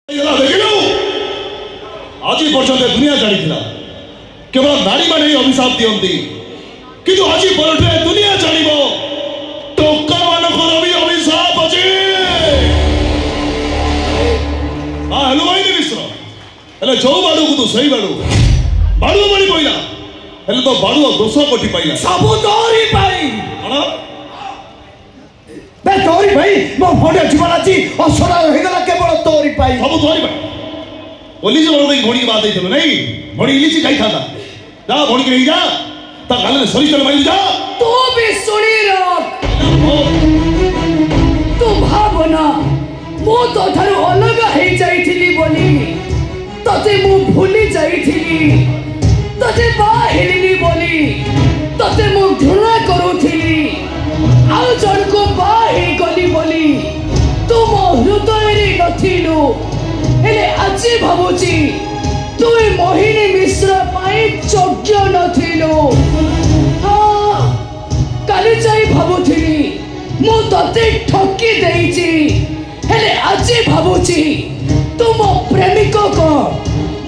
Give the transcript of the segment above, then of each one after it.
आज पर्यंत दुनिया जानी केवल नारी मैंने अभिशाप दिखती किंतु आज पर दुनिया जान टोका मानकर भी अभिशाप अच्छे। हाँ हेलो भाई मिश्र हेले जो बाड़ू को तू सही बाड़ू बाड़ू मारी पड़ा हेले तो बाड़ू दोष कोटी पाइला सब तोरी पाई बे तोरी भाई मो भोडे जीवन अछि असरा हे गला केवल तोरी पाई सब तोरी भाई पुलिस वालों ने भोड़ी की बात देते नहीं भोड़ी इलिची जाई था जा भोड़ी के नहीं जा ता गाले सरी चले मारी जा तू भी सुनी रख तू भावना मो तो थारो अलग हे जाईथिली बोली तते मु भूली जाईथिली तते बा हेलिनी बोली तते मु घृणा करूथिली आउ जन को बा हे गली बोली तू मो हृदय रे नथिलु हेले আজি भाबुची तू मोहिनी मिश्र पाई योग्य नथिलु। हाँ काली जाई भाबुथिली मु तते ठकी देइची हेले আজি भाबुची तू मो प्रेमिक को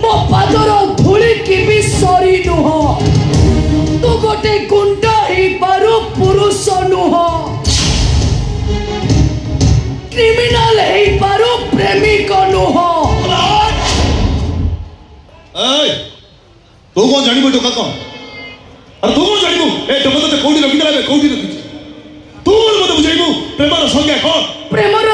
मो पादर धूली की भी सरी नुह तू गोटे गुंडा ही पारु पुरुष नुह क्रिमिनल ही पारु प्रेमिक नुह। तू कौन जानी टोका कौन अरे तू कौन जानी ए टोका तो कोडी रखी दला कोडी रखी तू मत बुझाइबू प्रेमर संज्ञा कौन प्रेमर